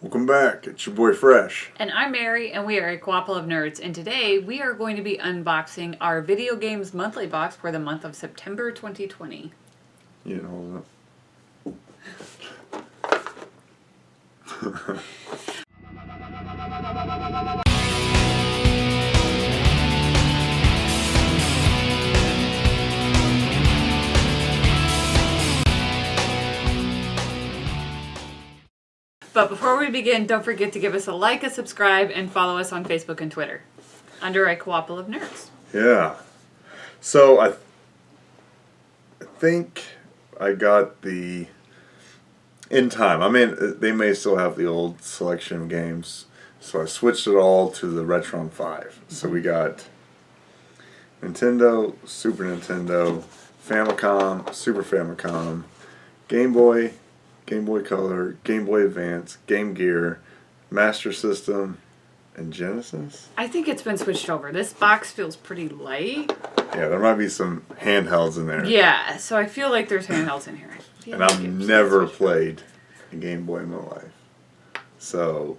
Welcome back. It's your boy Fresh. And I'm Mary, and we are a Co-ople of Nerds. And today we are going to be unboxing our video games monthly box for the month of September 2020. You didn't hold it up. But before we begin, don't forget to give us a like, a subscribe, and follow us on Facebook and Twitter under a Co-ople of Nerds. Yeah. So I think I got the in time. I mean, they may still have the old selection of games, so I switched it all to the Retron 5. So we got Nintendo, Super Nintendo, Famicom, Super Famicom, Game Boy, Game Boy Color, Game Boy Advance, Game Gear, Master System, and Genesis? I think it's been switched over. This box feels pretty light. Yeah, there might be some handhelds in there. Yeah, so I feel like there's handhelds in here. And I've never played a Game Boy in my life. So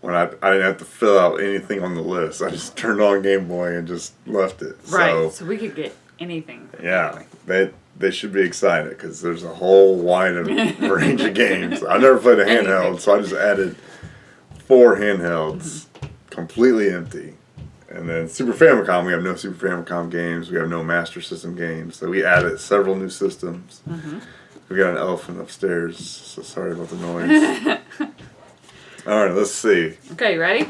when I didn't have to fill out anything on the list. I just turned on Game Boy and just left it. Right, so we could get anything. Yeah, they should be excited because there's a whole wide range of games. I've never played a handheld, so I just added 4 handhelds, completely empty. And then Super Famicom, we have no Super Famicom games. We have no Master System games. So we added several new systems. We got an elephant upstairs, so sorry about the noise. All right, let's see. Okay, you ready?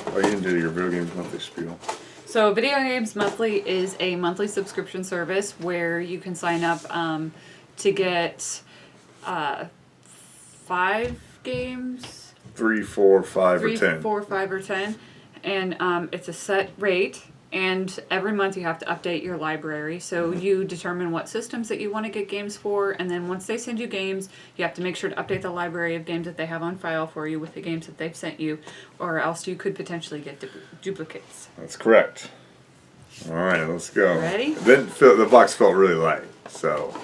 Oh, you didn't do your Video Games Monthly spiel. So Video Games Monthly is a monthly subscription service where you can sign up to get 5 games. 3, 4, 5, or 10. 3, 4, 5, or 10. And it's a set rate. And every month you have to update your library. So you determine what systems that you want to get games for. And then once they send you games, you have to make sure to update the library of games that they have on file for you with the games that they've sent you. Or else you could potentially get duplicates. That's correct. All right, let's go. Ready? The box felt really light, so.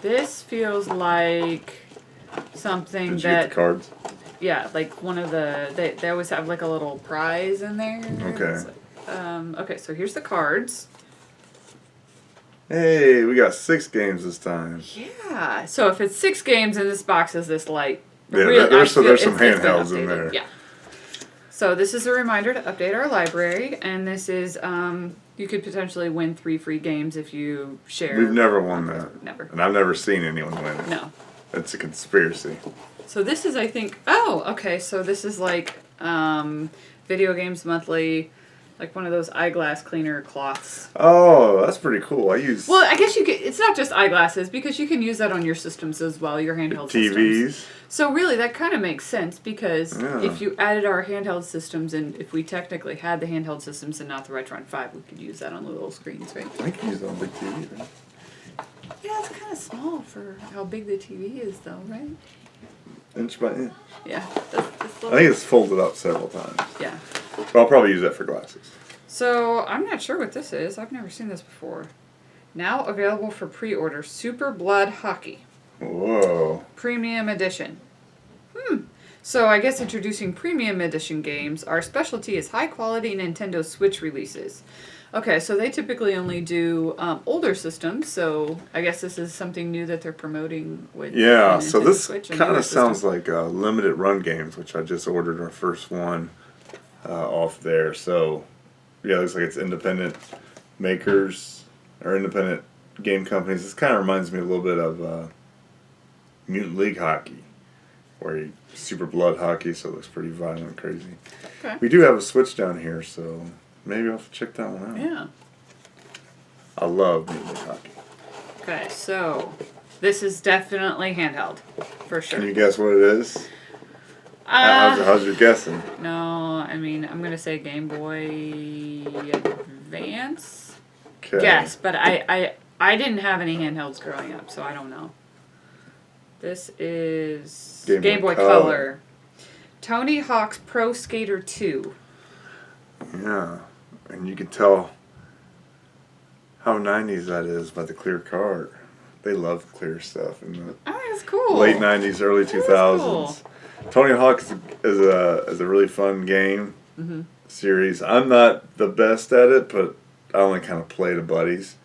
This feels like something Did you get the cards? Yeah, like one of the, they always have like a little prize in there. Okay. Okay, so here's the cards. Hey, we got 6 games this time. Yeah, so if it's 6 games and this box is this light. Yeah, there's some handhelds in there. Yeah. So this is a reminder to update our library, and this is, you could potentially win 3 free games if you share. We've never won that. Never. And I've never seen anyone win it. No. It's a conspiracy. So this is, I think, oh, okay, so this is like Video Games Monthly, like one of those eyeglass cleaner cloths. Oh, that's pretty cool. Well, I guess you could, it's not just eyeglasses, because you can use that on your systems as well, your handheld TVs. systems. So really, that kind of makes sense, because if you added our handheld systems, and if we technically had the handheld systems and not the Retron 5, we could use that on the little screens, right? I can use it on big TV, right? Yeah, it's kind of small for how big the TV is, though, right? Inch by inch. Yeah. I think it's folded up several times. Yeah. But I'll probably use that for glasses. So, I'm not sure what this is. I've never seen this before. Now available for pre-order, Super Blood Hockey. Whoa. Premium Edition. So, I guess introducing Premium Edition games, our specialty is high-quality Nintendo Switch releases. Okay, so they typically only do older systems, so I guess this is something new that they're promoting with Yeah, the so Nintendo this Switch and kind newer of sounds systems. like limited run games, which I just ordered our first one off there. So, yeah, it looks like it's independent makers or independent game companies. This kind of reminds me a little bit of Mutant League Hockey, where you Super Blood Hockey, so it looks pretty violent and crazy. Okay. We do have a Switch down here, so maybe I'll have to check that one out. Yeah. I love Mutant League Hockey. Okay, so this is definitely handheld, for sure. Can you guess what it is? How's your guessing? No, I mean, I'm going to say Game Boy Advance. Okay. Yes, but I didn't have any handhelds growing up, so I don't know. This is Game Boy Color. Tony Hawk's Pro Skater 2. Yeah, and you can tell how 90s that is by the clear card. They love clear stuff in the Oh, that's cool. late 90s, early 2000s. Cool. Tony Hawk is a really fun game series. I'm not the best at it, but I only kind of play to buddies.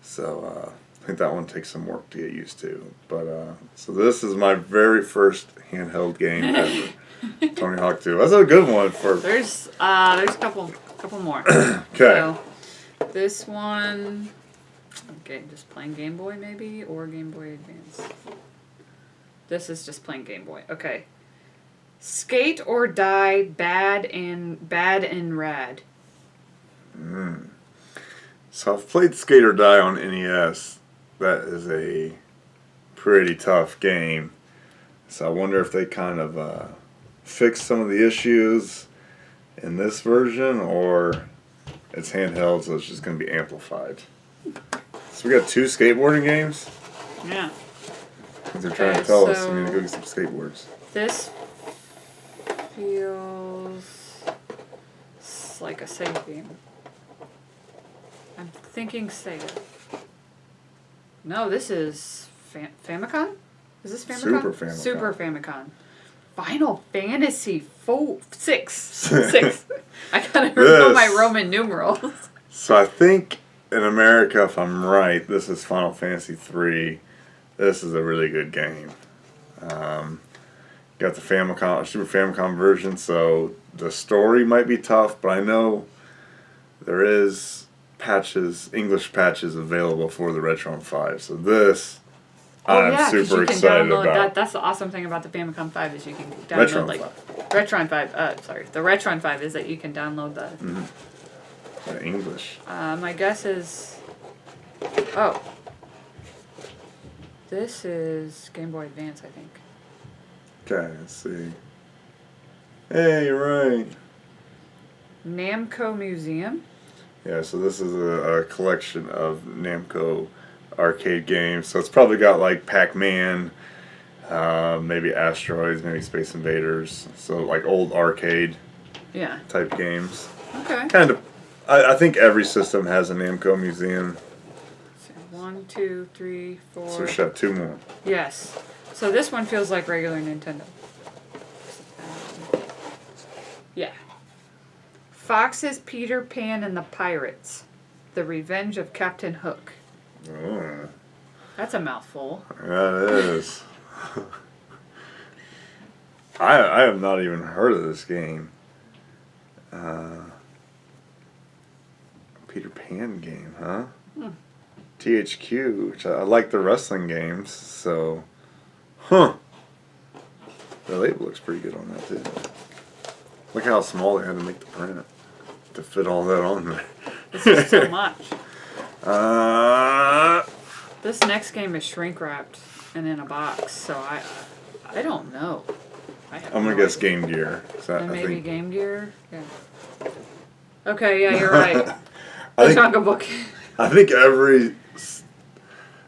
So I think that one takes some work to get used to. But so this is my very first handheld game ever. Tony Hawk 2. That's a good one for. There's a couple more. Okay. So this one, okay, just plain Game Boy maybe, or Game Boy Advance. This is just plain Game Boy. Okay. Skate or Die, Bad and Rad. So I've played Skate or Die on NES. That is a pretty tough game. So I wonder if they kind of fixed some of the issues in this version, or it's handheld, so it's just going to be amplified. So we got 2 skateboarding games. Yeah. They're trying to tell us we need to go get some skateboards. This feels like a Sega game. I'm thinking Sega. No, this is Famicom? Is this Famicom? Super Famicom. Super Famicom. Final Fantasy 6. I gotta remember my Roman numerals. So I think in America, if I'm right, this is Final Fantasy 3. This is a really good game. Got the Famicom, Super Famicom version, so the story might be tough, but I know there is English patches available for the Retron 5. So this, I'm super excited about. That's the awesome thing about the Famicom 5 is you can download Retron 5. The Retron 5 is that you can download the English. My guess is, this is Game Boy Advance, I think. Okay, let's see. Hey, you're right. Namco Museum. Yeah, so this is a collection of Namco arcade games. So it's probably got like Pac-Man, maybe Asteroids, maybe Space Invaders. So like old arcade type games. Okay. Kind of. I think every system has a Namco Museum. So 1, 2, 3, 4. So we should have 2 more. Yes. So this one feels like regular Nintendo. Yeah. Fox's Peter Pan and the Pirates. The Revenge of Captain Hook. Oh. That's a mouthful. That is. I have not even heard of this game. Peter Pan game, huh? THQ, which I like the wrestling games, so. Huh. The label looks pretty good on that, too. Look how small they had to make the print to fit all that on there. This is so much. Uh, This next game is shrink wrapped and in a box, so I don't know. I'm going to guess Game Gear. Then maybe Game Gear? Yeah. Okay, yeah, you're right. The Jungle Book. I think every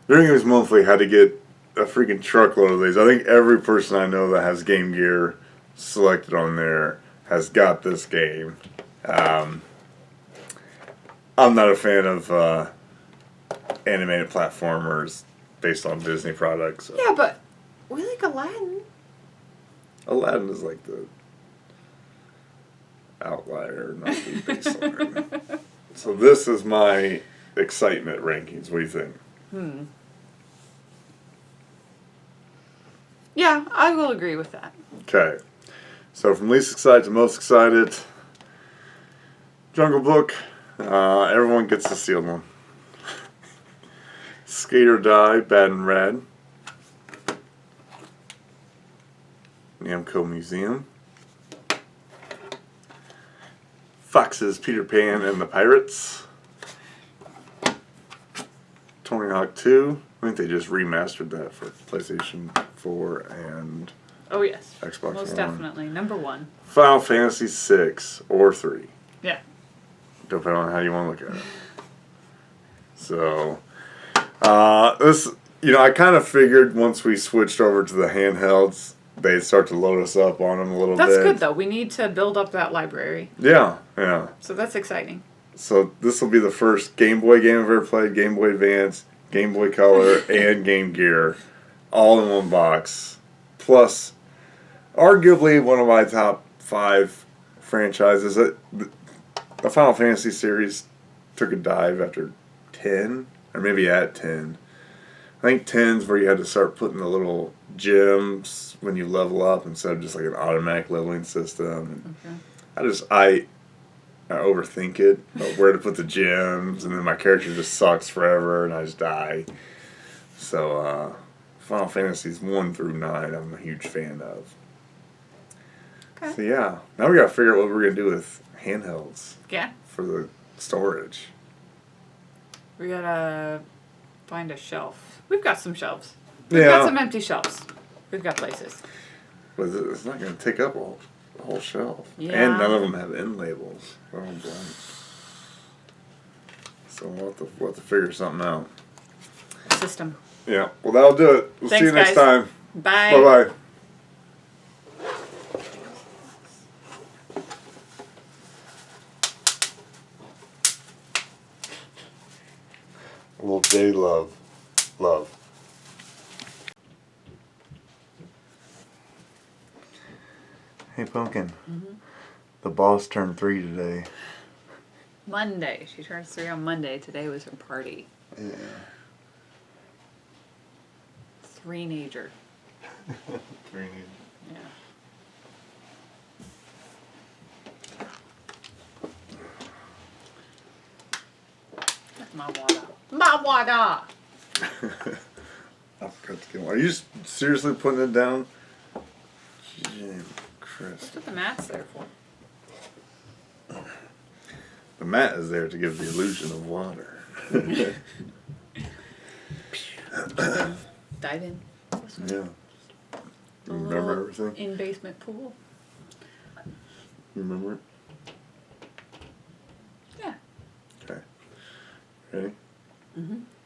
Video Games Monthly had to get a freaking truckload of these. I think every person I know that has Game Gear selected on there has got this game. I'm not a fan of animated platformers based on Disney products. So. Yeah, but we like Aladdin. Aladdin is like the outlier, not the baseline. So this is my excitement rankings. What do you think? Yeah, I will agree with that. Okay. So from least excited to most excited, Jungle Book, everyone gets the sealed one. Skate or Die, Bad and Rad. Namco Museum. Fox's Peter Pan and the Pirates. Tony Hawk 2. I think they just remastered that for PlayStation 4 and Oh yes, Xbox most One. definitely number 1. Final Fantasy 6 or 3. Yeah. Depending on how you want to look at it. So, this, I kind of figured once we switched over to the handhelds, they'd start to load us up on them a little bit. That's good though. We need to build up that library. Yeah, yeah. So that's exciting. So this will be the first Game Boy game I've ever played, Game Boy Advance, Game Boy Color, and Game Gear, all in one box. Plus, arguably one of my top 5 franchises. The Final Fantasy series took a dive after 10, or maybe at 10. I think 10's where you had to start putting the little gems when you level up instead of just like an automatic leveling system. And I overthink it, about where to put the gems, and then my character just sucks forever, and I just die. So, Final Fantasies 1 through 9, I'm a huge fan of. Okay. So yeah, now we gotta figure out what we're gonna do with handhelds. Yeah. For the storage. We gotta find a shelf. We've got some shelves. We've got some empty shelves. We've got places. But it's not gonna take up a whole shelf. Yeah. And none of them have end labels. They're all blank. So we'll have to figure something out. System. Yeah. Well, that'll do it. We'll see you next time. Bye. Bye-bye. A little day love. Hey, Pumpkin. The boss turned 3 today. Monday. She turns 3 on Monday. Today was her party. Yeah. 3-nager. 3. Yeah. My water. My water! I forgot to get one. Are you seriously putting it down? Jim Christ. That's what the mat's there for. The mat is there to give the illusion of water. Dive in. Yeah. You remember everything? In-basement pool. You remember it? Yeah. Okay. Ready?